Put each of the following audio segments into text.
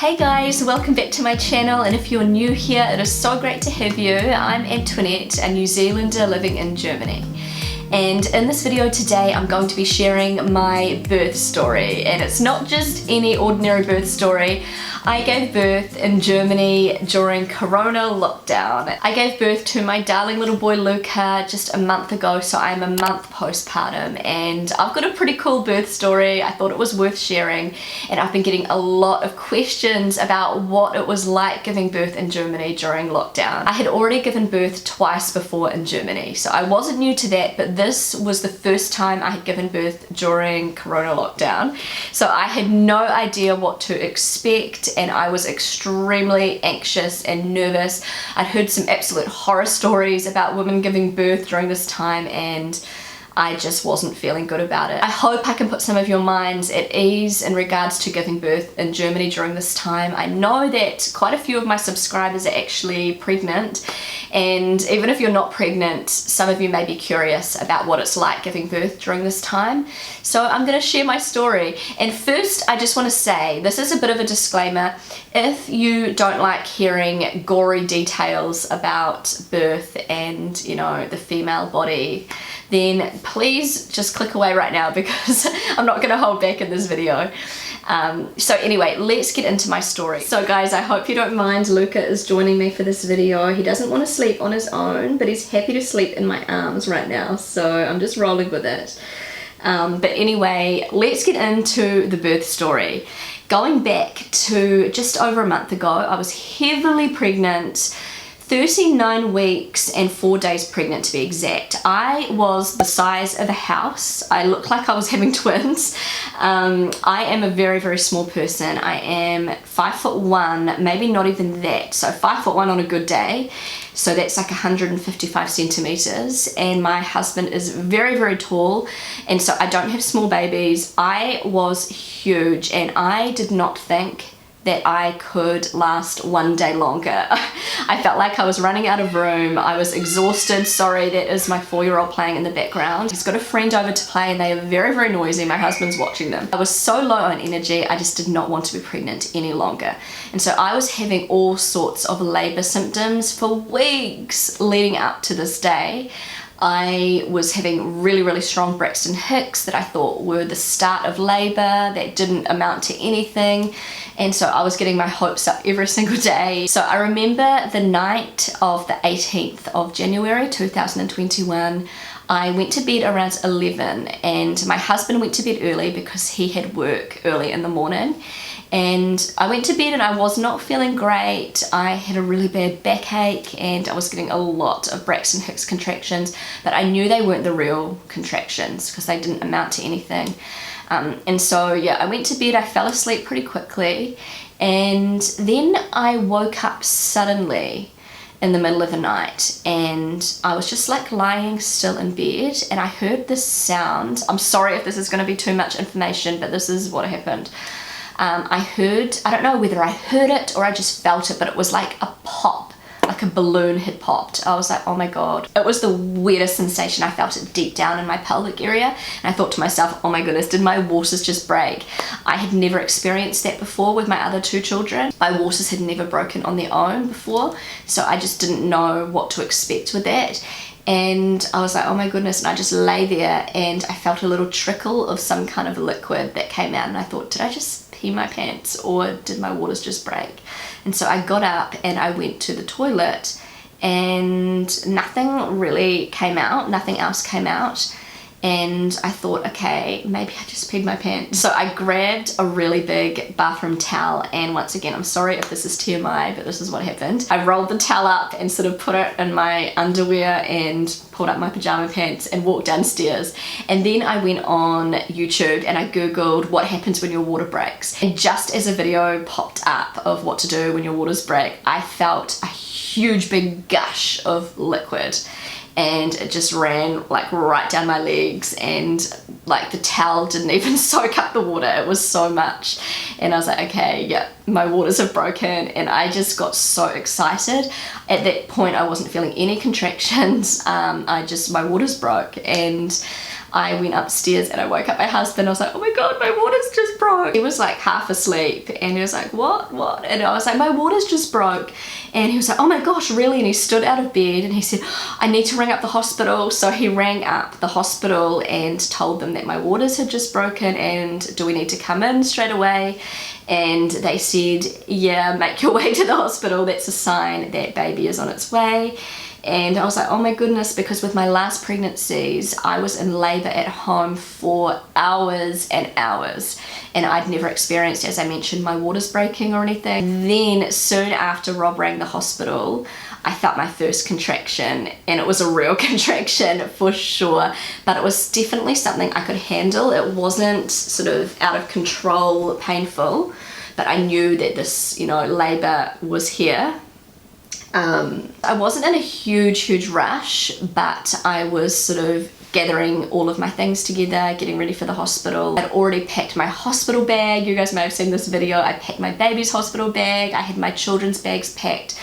Hey guys, welcome back to my channel, and if you're new here, it is so great to have you. I'm Antoinette, a New Zealander living in Germany. And in this video today, I'm going to be sharing my birth story. And it's not just any ordinary birth story. I gave birth in Germany during Corona lockdown. I gave birth to my darling little boy Luca just a month ago, so I'm a month postpartum, and I've got a pretty cool birth story. I thought it was worth sharing, and I've been getting a lot of questions about what it was like giving birth in Germany during lockdown. I had already given birth twice before in Germany, so I wasn't new to that, but this was the first time I had given birth during Corona lockdown. So I had no idea what to expect, and I was extremely anxious and nervous. I'd heard some absolute horror stories about women giving birth during this time, and I just wasn't feeling good about it. I hope I can put some of your minds at ease in regards to giving birth in Germany during this time. I know that quite a few of my subscribers are actually pregnant, and even if you're not pregnant, some of you may be curious about what it's like giving birth during this time. So I'm going to share my story. And first, I just want to say, this is a bit of a disclaimer. If you don't like hearing gory details about birth and, you know, the female body, then please just click away right now, because I'm not going to hold back in this video. So anyway, let's get into my story. So guys, I hope you don't mind. Luca is joining me for this video. He doesn't want to sleep on his own, but he's happy to sleep in my arms right now, so I'm just rolling with it. But anyway, let's get into the birth story. Going back to just over a month ago, I was heavily pregnant, 39 weeks and 4 days pregnant to be exact. I was the size of a house. I looked like I was having twins. I am a very, very small person. I am 5'1", maybe not even that. So 5'1" on a good day. So that's like 155 centimeters. And my husband is very, very tall. And so I don't have small babies. I was huge, and I did not think that I could last one day longer. I felt like I was running out of room. I was exhausted. Sorry, that is my 4-year-old playing in the background. He's got a friend over to play, and they are very, very noisy. My husband's watching them. I was so low on energy, I just did not want to be pregnant any longer. And so I was having all sorts of labor symptoms for weeks leading up to this day. I was having really, really strong Braxton Hicks that I thought were the start of labor that didn't amount to anything. And so I was getting my hopes up every single day. So I remember the night of the 18th of January 2021, I went to bed around 11, and my husband went to bed early because he had work early in the morning. And I went to bed and I was not feeling great. I had a really bad backache, and I was getting a lot of Braxton Hicks contractions, but I knew they weren't the real contractions because they didn't amount to anything. And so yeah, I went to bed, I fell asleep pretty quickly, and then I woke up suddenly in the middle of the night, and I was just like lying still in bed, and I heard this sound. I'm sorry if this is going to be too much information, but this is what happened. I heard, I don't know whether I heard it or I just felt it, but it was like a pop, like a balloon had popped. I was like, oh my god. It was the weirdest sensation. I felt it deep down in my pelvic area, and I thought to myself, oh my goodness, did my waters just break? I had never experienced that before with my other 2 children. My waters had never broken on their own before, so I just didn't know what to expect with that. And I was like, oh my goodness, and I just lay there, and I felt a little trickle of some kind of liquid that came out, and I thought, did I just pee my pants, or did my waters just break? And so I got up and I went to the toilet, and nothing really came out, nothing else came out. And I thought, okay, maybe I just peed my pants. So I grabbed a really big bathroom towel, and once again, I'm sorry if this is TMI, but this is what happened. I rolled the towel up and sort of put it in my underwear and pulled up my pajama pants and walked downstairs. And then I went on YouTube and I googled what happens when your water breaks. And just as a video popped up of what to do when your waters break, I felt a huge big gush of liquid, and it just ran like right down my legs, and like the towel didn't even soak up the water. It was so much, and I was like, okay, yeah, my waters have broken. And I just got so excited. At that point I wasn't feeling any contractions. My waters broke, and I went upstairs and I woke up my husband. I was like, oh my god, my water's just broke. He was like half asleep and he was like, what? And I was like, my water's just broke. And he was like, oh my gosh, really? And he stood out of bed and he said, I need to ring up the hospital. So he rang up the hospital and told them that my waters had just broken and do we need to come in straight away? And they said, yeah, make your way to the hospital. That's a sign that baby is on its way. And I was like, oh my goodness, because with my last pregnancies, I was in labor at home for hours and hours. And I'd never experienced, as I mentioned, my waters breaking or anything. Then soon after Rob rang the hospital, I felt my first contraction, and it was a real contraction for sure, but it was definitely something I could handle. It wasn't sort of out of control painful, but I knew that this, you know, labor was here. I wasn't in a huge rush, but I was sort of gathering all of my things together, getting ready for the hospital. I'd already packed my hospital bag. You guys may have seen this video. I packed my baby's hospital bag. I had my children's bags packed.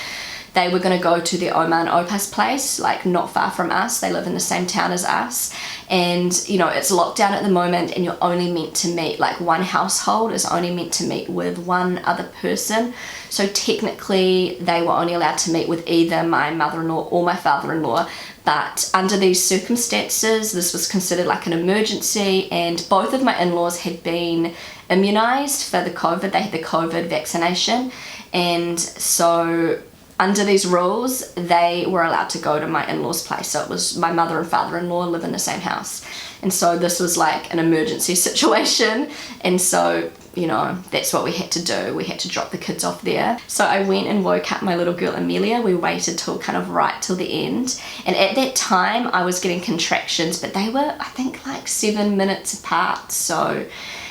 They were going to go to the Oma and Opa's place, like not far from us. They live in the same town as us. And, you know, it's lockdown at the moment and you're only meant to meet, like one household is only meant to meet with one other person. So technically they were only allowed to meet with either my mother-in-law or my father-in-law. But under these circumstances, this was considered like an emergency, and both of my in-laws had been immunized for the COVID. They had the COVID vaccination. And so under these rules, they were allowed to go to my in-laws' place. So it was my mother and father-in-law live in the same house. And so this was like an emergency situation. And so, you know, that's what we had to do. We had to drop the kids off there. So I went and woke up my little girl Amelia. We waited till kind of right till the end. And at that time I was getting contractions, but they were, I think, like 7 minutes apart. So,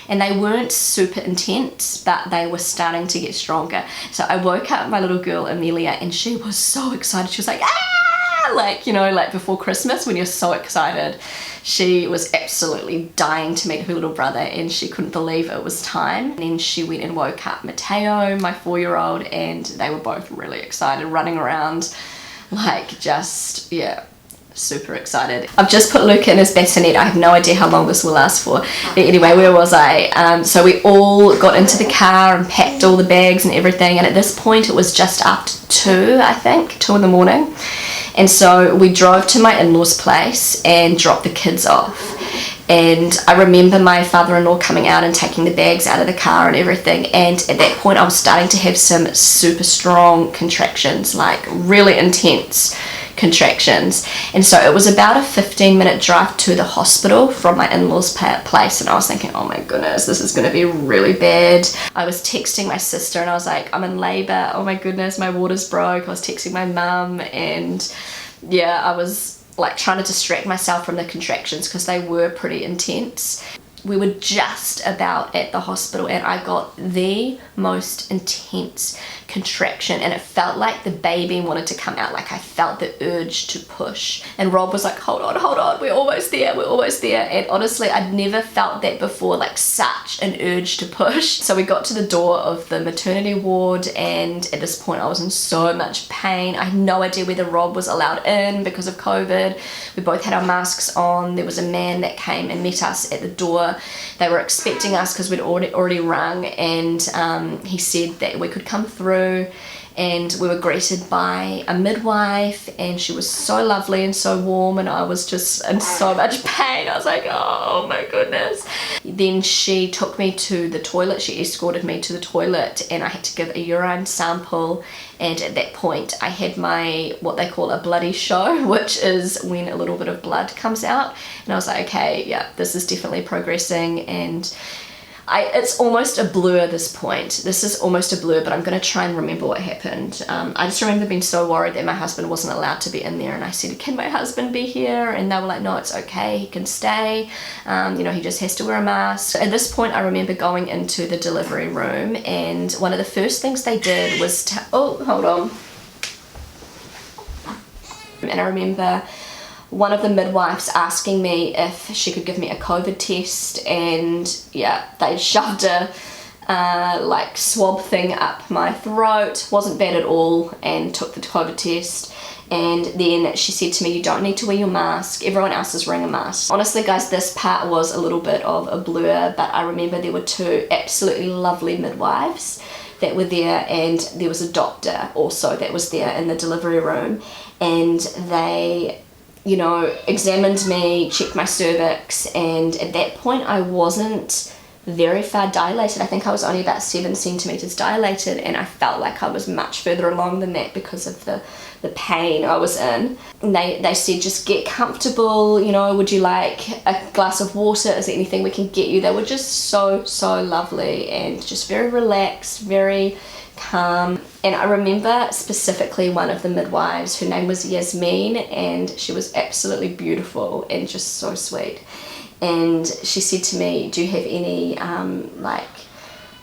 and they weren't super intense, but they were starting to get stronger. So I woke up my little girl Amelia and she was so excited. She was like, ah, like, you know, like before Christmas when you're so excited. She was absolutely dying to meet her little brother and she couldn't believe it was time. And then she went and woke up Mateo, my 4-year-old, and they were both really excited, running around like just, yeah, super excited. I've just put Luca in his bassinet. I have no idea how long this will last for. But anyway, where was I? So we all got into the car and packed all the bags and everything, and at this point it was just after 2, I think, 2 in the morning. And so we drove to my in-laws' place and dropped the kids off. And I remember my father-in-law coming out and taking the bags out of the car and everything, and at that point I was starting to have some super strong contractions, like really intense contractions. And so it was about a 15-minute drive to the hospital from my in-laws' place, and I was thinking, oh my goodness, this is going to be really bad. I was texting my sister and I was like, I'm in labor, oh my goodness, my water's broke. I was texting my mum, and yeah, I was like trying to distract myself from the contractions because they were pretty intense. We were just about at the hospital and I got the most intense contraction, and it felt like the baby wanted to come out. Like I felt the urge to push, and Rob was like, hold on, we're almost there. And honestly, I'd never felt that before, like such an urge to push. So we got to the door of the maternity ward, and at this point I was in so much pain. I had no idea whether Rob was allowed in because of COVID. We both had our masks on. There was a man that came and met us at the door. They were expecting us because we'd already rung, and he said that we could come through, and we were greeted by a midwife, and she was so lovely and so warm, and I was just in so much pain. I was like, oh my goodness. Then she took me to the toilet. She escorted me to the toilet, and I had to give a urine sample, and at that point I had my, what they call a bloody show, which is when a little bit of blood comes out, and I was like, okay, yeah, this is definitely progressing. And it's almost a blur at this point. This is almost a blur, but I'm going to try and remember what happened. I just remember being so worried that my husband wasn't allowed to be in there, and I said, can my husband be here? And they were like, no, it's okay, he can stay. You know, he just has to wear a mask. At this point, I remember going into the delivery room, and one of the first things they did was oh, hold on. And I remember one of the midwives asking me if she could give me a COVID test, and yeah, they shoved a like swab thing up my throat. Wasn't bad at all, and took the COVID test. And then she said to me, you don't need to wear your mask, everyone else is wearing a mask. Honestly guys, this part was a little bit of a blur, but I remember there were two absolutely lovely midwives that were there, and there was a doctor also that was there in the delivery room, and they, you know, examined me, checked my cervix, and at that point I wasn't very far dilated. I think I was only about 7 centimeters dilated, and I felt like I was much further along than that because of the pain I was in. And they said, just get comfortable, you know, would you like a glass of water, is there anything we can get you? They were just so lovely and just very relaxed, very calm. And I remember specifically one of the midwives, her name was Yasmin, and she was absolutely beautiful and just so sweet. And she said to me, do you have any like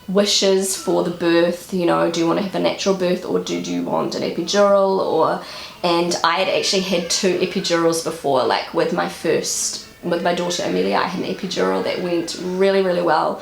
wishes for the birth, you know, do you want to have a natural birth, or do you want an epidural? Or, and I had actually had 2 epidurals before, like with my daughter Amelia, I had an epidural that went really well.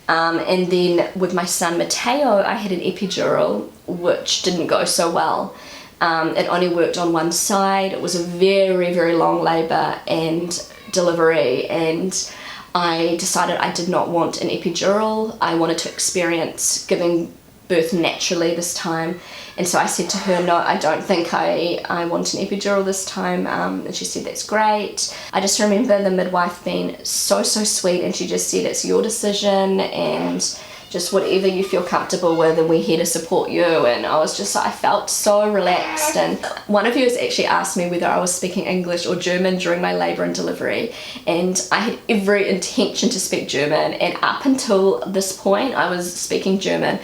And then with my son Mateo, I had an epidural which didn't go so well. It only worked on one side. It was a very long labor and delivery, and I decided I did not want an epidural. I wanted to experience giving birth naturally this time, and so I said to her, no, I don't think I want an epidural this time, and she said that's great. I just remember the midwife being so sweet, and she just said it's your decision and just whatever you feel comfortable with, and we're here to support you. And I was just, I felt so relaxed. And one of you has actually asked me whether I was speaking English or German during my labour and delivery, and I had every intention to speak German, and up until this point I was speaking German,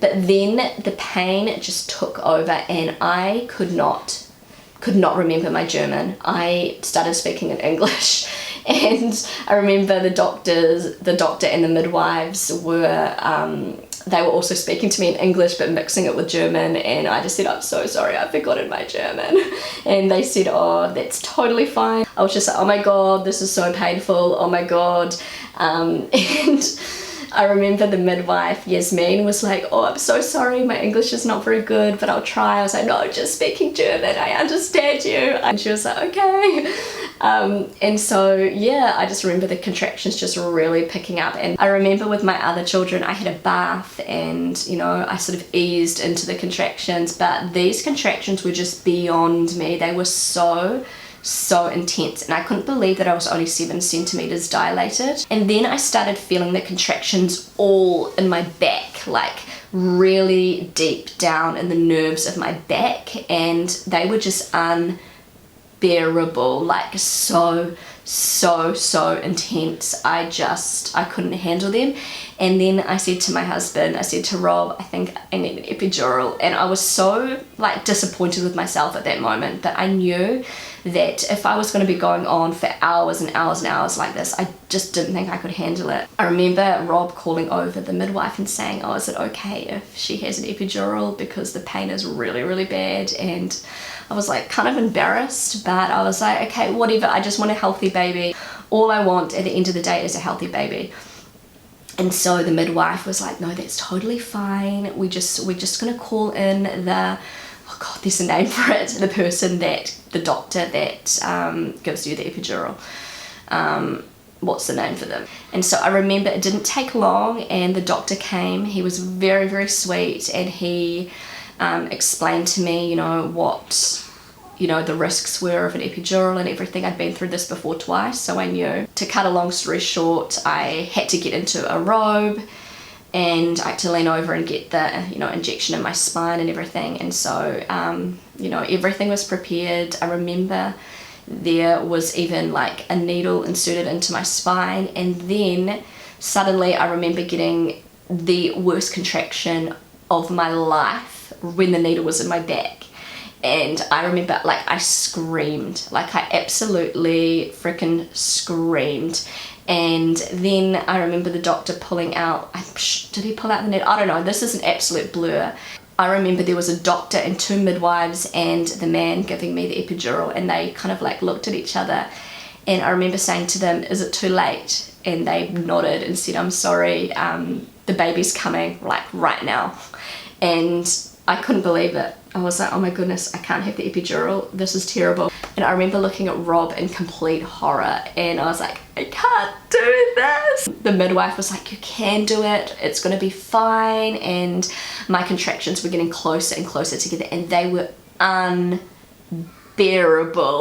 but then the pain just took over and I could not remember my German. I started speaking in English. And I remember the doctor and the midwives were, they were also speaking to me in English but mixing it with German, and I just said, I'm so sorry, I've forgotten my German. And they said, oh, that's totally fine. I was just like, oh my god, this is so painful, oh my god. And I remember the midwife, Yasmin, was like, oh, I'm so sorry, my English is not very good, but I'll try. I was like, no, just speaking German, I understand you. And she was like, okay. And so, yeah, I just remember the contractions just really picking up. And I remember with my other children, I had a bath and, you know, I sort of eased into the contractions, but these contractions were just beyond me. They were so intense, and I couldn't believe that I was only 7 centimeters dilated. And then I started feeling the contractions all in my back, like really deep down in the nerves of my back, and they were just unbearable, like so intense. I couldn't handle them. And then I said to my husband, I said to Rob, I think I need an epidural. And I was so like disappointed with myself at that moment, but I knew that if I was going to be going on for hours and hours and hours like this, I just didn't think I could handle it. I remember Rob calling over the midwife and saying, oh, is it okay if she has an epidural, because the pain is really bad. And I was like kind of embarrassed, but I was like, okay, whatever, I just want a healthy baby. All I want at the end of the day is a healthy baby. And so the midwife was like, no, that's totally fine. We're just gonna call in the, oh god, there's a name for it, the person the doctor that gives you the epidural. What's the name for them? And so I remember it didn't take long, and the doctor came. He was very sweet, and he explained to me, you know, what, you know, the risks were of an epidural and everything. I'd been through this before twice, so I knew. To cut a long story short, I had to get into a robe, and I had to lean over and get the, you know, injection in my spine and everything. And so, you know, everything was prepared. I remember there was even like a needle inserted into my spine, and then suddenly I remember getting the worst contraction of my life when the needle was in my back. And I remember, like, I screamed, like I absolutely freaking screamed. And then I remember the doctor pulling out, did he pull out the needle? I don't know, this is an absolute blur. I remember there was a doctor and 2 midwives and the man giving me the epidural, and they kind of like looked at each other, and I remember saying to them, is it too late? And they nodded and said, I'm sorry, the baby's coming like right now. And I couldn't believe it. I was like, oh my goodness, I can't have the epidural, this is terrible. And I remember looking at Rob in complete horror, and I was like, I can't do this. The midwife was like, you can do it, it's gonna be fine. And my contractions were getting closer and closer together, and they were unbearable.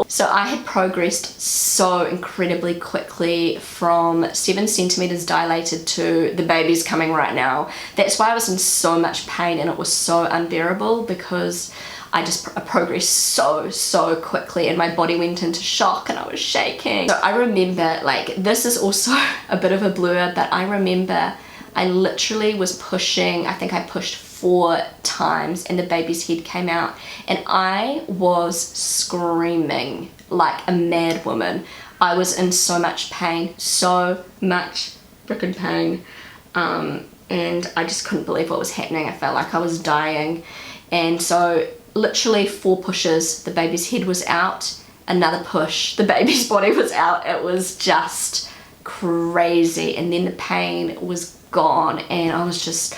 So I had progressed so incredibly quickly from 7 centimeters dilated to the baby's coming right now. That's why I was in so much pain, and it was so unbearable, because I progressed so quickly, and my body went into shock and I was shaking. So I remember, like, this is also a bit of a blur, but I remember I literally was pushing, I think I pushed 4 times, and the baby's head came out, and I was screaming like a mad woman. I was in so much pain, so much freaking pain, and I just couldn't believe what was happening. I felt like I was dying. And so literally 4 pushes, the baby's head was out, another push, the baby's body was out. It was just crazy, and then the pain was gone, and I was just,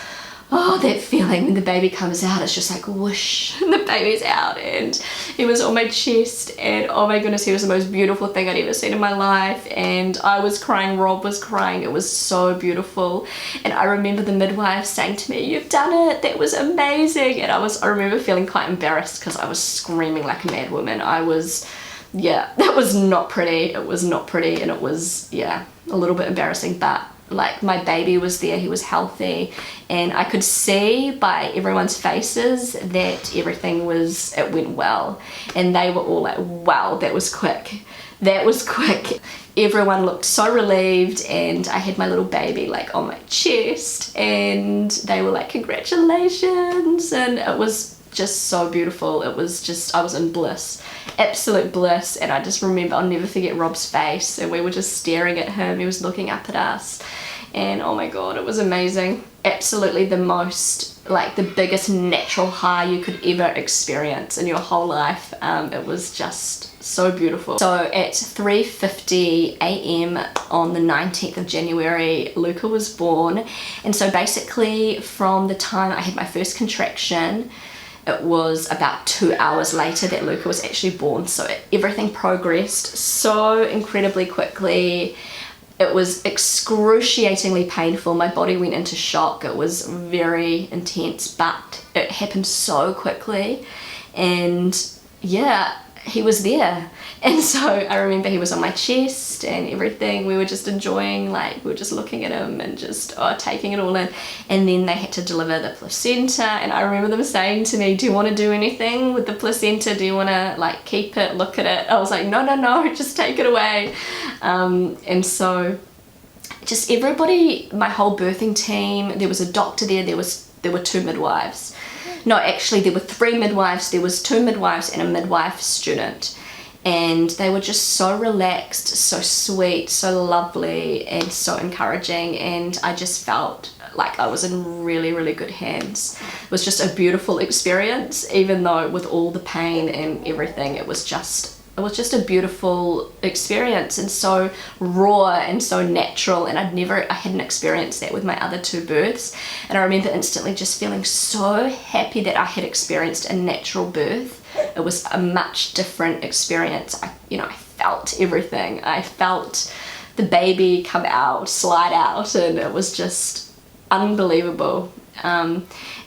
oh, that feeling when the baby comes out, it's just like whoosh, and the baby's out, and he was on my chest, and oh my goodness, he was the most beautiful thing I'd ever seen in my life. And I was crying, Rob was crying, it was so beautiful. And I remember the midwife saying to me, you've done it, that was amazing. And I remember feeling quite embarrassed, because I was screaming like a mad woman. Yeah, that was not pretty, it was not pretty, and it was, yeah, a little bit embarrassing, but like, my baby was there, he was healthy, and I could see by everyone's faces that everything it went well, and they were all like, wow, that was quick, that was quick. Everyone looked so relieved, and I had my little baby like on my chest, and they were like, congratulations, and it was just so beautiful. It was just, I was in bliss, absolute bliss. And I just remember, I'll never forget Rob's face, and we were just staring at him, he was looking up at us, and oh my god, it was amazing. Absolutely the most, like, the biggest natural high you could ever experience in your whole life. It was just so beautiful. So at 3:50 a.m. on the 19th of January, Luca was born. And so basically from the time I had my first contraction, it was about 2 hours later that Luca was actually born. So everything progressed so incredibly quickly. It was excruciatingly painful. My body went into shock. It was very intense, but it happened so quickly. And yeah, he was there. And so I remember he was on my chest and everything. We were just enjoying, like, we were just looking at him and just taking it all in. And then they had to deliver the placenta, and I remember them saying to me, do you want to do anything with the placenta? Do you want to, like, keep it, look at it? I was like, no, just take it away. And so just everybody, my whole birthing team, there was a doctor there, there were 2 midwives. No, actually there were 3 midwives. There was 2 midwives and a midwife student. And they were just so relaxed, so sweet, so lovely, and so encouraging. And I just felt like I was in really, really good hands. It was just a beautiful experience, even though with all the pain and everything, it was just a beautiful experience, and so raw and so natural. And I hadn't experienced that with my other 2 births. And I remember instantly just feeling so happy that I had experienced a natural birth. It was a much different experience. I felt everything. I felt the baby come out, slide out, and it was just unbelievable.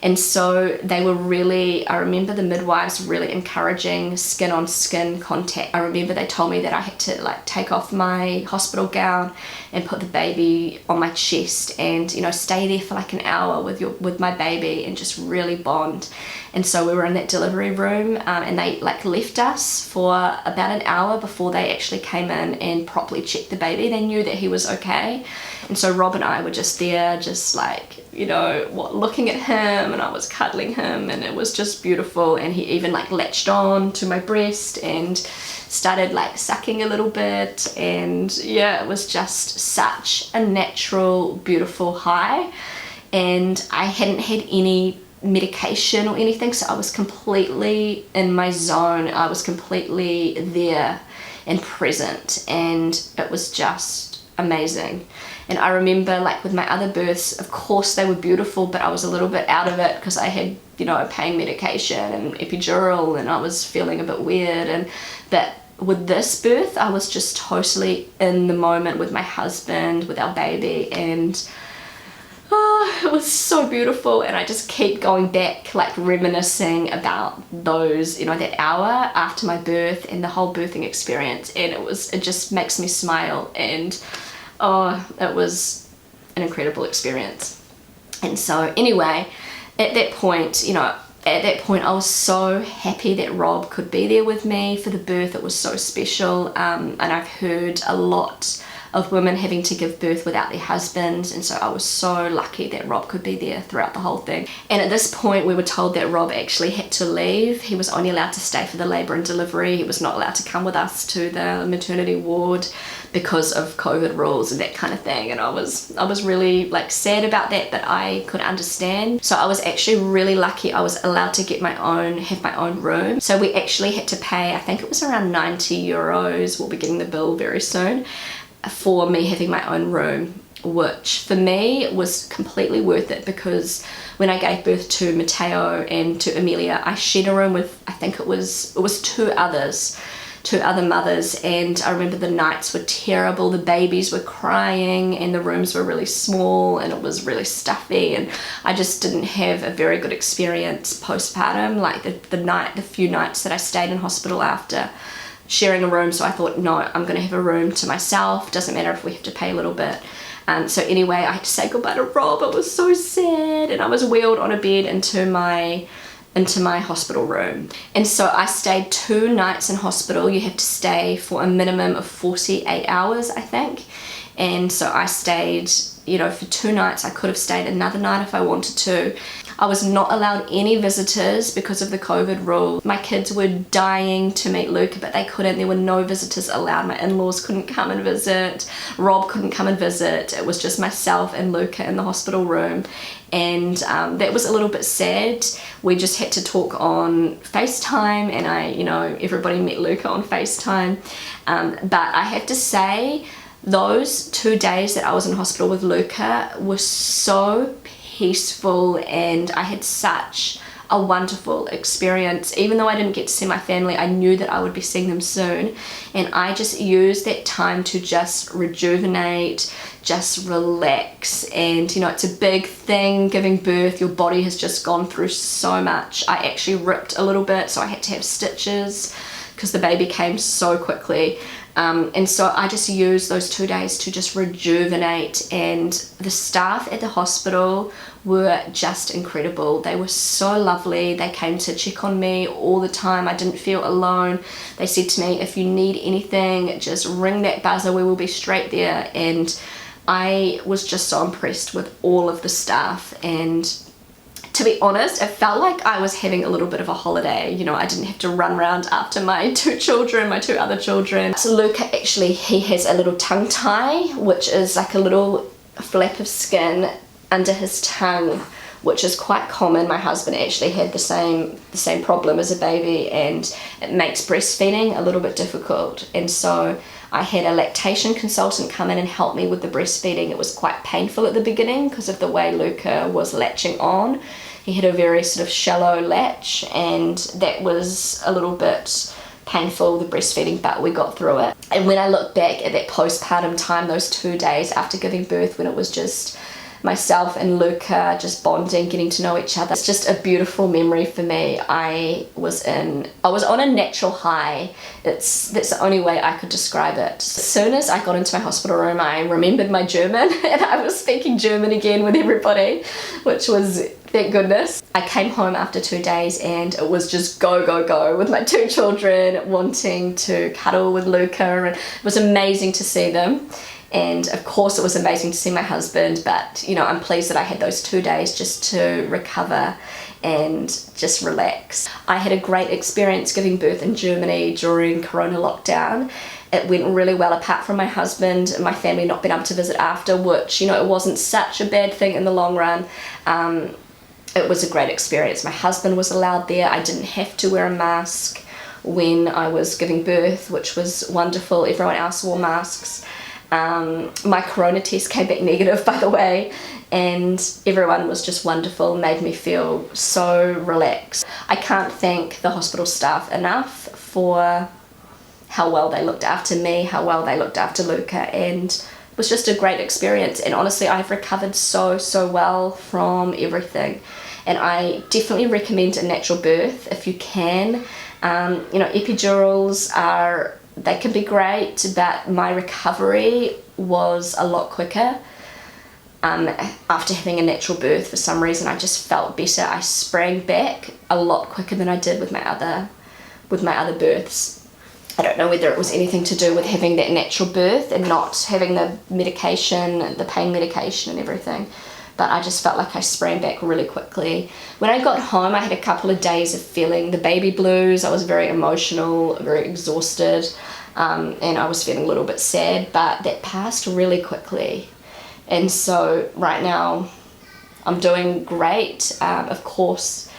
And so they were really, I remember the midwives really encouraging skin on skin contact. I remember they told me that I had to, like, take off my hospital gown and put the baby on my chest, and stay there for like an hour with my baby and just really bond. And so we were in that delivery room, and they like left us for about an hour before they actually came in and properly checked the baby. They knew that he was okay. And so Rob and I were just there, just like, looking at him, and I was cuddling him, and it was just beautiful. And he even like latched on to my breast and started like sucking a little bit. And yeah, it was just such a natural, beautiful high. And I hadn't had any medication or anything, so I was completely in my zone. I was completely there and present, and it was just amazing. And I remember, like with my other births, of course they were beautiful, but I was a little bit out of it because I had, you know, pain medication and epidural, and I was feeling a bit weird. But with this birth, I was just totally in the moment with my husband, with our baby, and oh, it was so beautiful. And I just keep going back, like reminiscing about those, you know, that hour after my birth and the whole birthing experience, and it just makes me smile. And oh, it was an incredible experience. And so anyway, at that point, you know, I was so happy that Rob could be there with me for the birth. It was so special. And I've heard a lot of women having to give birth without their husbands, and so I was so lucky that Rob could be there throughout the whole thing. And at this point we were told that Rob actually had to leave. He was only allowed to stay for the labour and delivery. He was not allowed to come with us to the maternity ward because of COVID rules and that kind of thing. And I was really like sad about that, but I could understand. So I was actually really lucky. I was allowed to have my own room. So we actually had to pay, I think it was around 90 euros. We'll be getting the bill very soon, for me having my own room, which for me was completely worth it, because when I gave birth to Matteo and to Emilia, I shared a room with, I think it was two other mothers, and I remember the nights were terrible. The babies were crying and the rooms were really small and it was really stuffy, and I just didn't have a very good experience postpartum, like the few nights that I stayed in hospital after sharing a room. So I thought, no, I'm gonna have a room to myself, doesn't matter if we have to pay a little bit. So anyway, I had to say goodbye to Rob. It was so sad, and I was wheeled on a bed into my hospital room. And so I stayed 2 nights in hospital. You have to stay for a minimum of 48 hours, I think. And so I stayed, you know, for 2 nights. I could have stayed another night if I wanted to. I was not allowed any visitors because of the COVID rule. My kids were dying to meet Luca, but they couldn't. There were no visitors allowed. My in-laws couldn't come and visit. Rob couldn't come and visit. It was just myself and Luca in the hospital room. And that was a little bit sad. We just had to talk on FaceTime, and you know, everybody met Luca on FaceTime. But I have to say, those 2 days that I was in hospital with Luca were so peaceful, and I had such a wonderful experience. Even though I didn't get to see my family, I knew that I would be seeing them soon, and I just used that time to just rejuvenate, just relax. And you know, it's a big thing giving birth. Your body has just gone through so much. I actually ripped a little bit, so I had to have stitches because the baby came so quickly. And so I just used those 2 days to just rejuvenate, and the staff at the hospital were just incredible. They were so lovely. They came to check on me all the time. I didn't feel alone. They said to me, if you need anything, just ring that buzzer, we will be straight there. And I was just so impressed with all of the staff, and to be honest, it felt like I was having a little bit of a holiday. You know, I didn't have to run around after my 2 children, my 2 other children. So Luca, actually, he has a little tongue tie, which is like a little flap of skin under his tongue, which is quite common. My husband actually had the same problem as a baby, and it makes breastfeeding a little bit difficult. And so I had a lactation consultant come in and help me with the breastfeeding. It was quite painful at the beginning because of the way Luca was latching on. He had a very sort of shallow latch, and that was a little bit painful, the breastfeeding, but we got through it. And when I look back at that postpartum time, those 2 days after giving birth, when it was just myself and Luca just bonding, getting to know each other, it's just a beautiful memory for me. I was on a natural high. That's the only way I could describe it. As soon as I got into my hospital room, I remembered my German, and I was speaking German again with everybody, which was, thank goodness. I came home after 2 days, and it was just go, go, go with my 2 children, wanting to cuddle with Luca, and it was amazing to see them. And of course it was amazing to see my husband, but you know, I'm pleased that I had those 2 days just to recover and just relax. I had a great experience giving birth in Germany during Corona lockdown. It went really well, apart from my husband and my family not being able to visit after, which, you know, it wasn't such a bad thing in the long run. It was a great experience. My husband was allowed there. I didn't have to wear a mask when I was giving birth, which was wonderful. Everyone else wore masks. My corona test came back negative, by the way, and everyone was just wonderful, made me feel so relaxed. I can't thank the hospital staff enough for how well they looked after me, how well they looked after Luca, and it was just a great experience. And honestly, I've recovered so well from everything, and I definitely recommend a natural birth if you can. You know, epidurals they can be great, but my recovery was a lot quicker. After having a natural birth, for some reason I just felt better. I sprang back a lot quicker than I did with my other births. I don't know whether it was anything to do with having that natural birth and not having the medication, the pain medication and everything, but I just felt like I sprang back really quickly. When I got home, I had a couple of days of feeling the baby blues. I was very emotional, very exhausted, and I was feeling a little bit sad, but that passed really quickly. And so right now I'm doing great. Of course,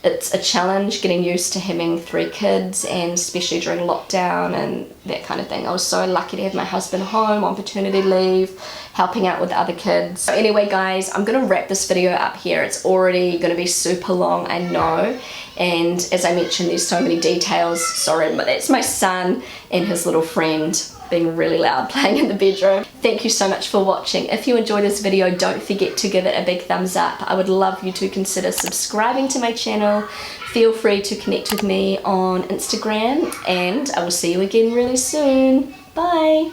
it's a challenge getting used to having 3 kids, and especially during lockdown and that kind of thing. I was so lucky to have my husband home on paternity leave, helping out with other kids. So anyway guys, I'm gonna wrap this video up here. It's already gonna be super long, I know, and as I mentioned, there's so many details. Sorry, but that's my son and his little friend being really loud playing in the bedroom. Thank you so much for watching. If you enjoyed this video, don't forget to give it a big thumbs up. I would love you to consider subscribing to my channel. Feel free to connect with me on Instagram, and I will see you again really soon. Bye.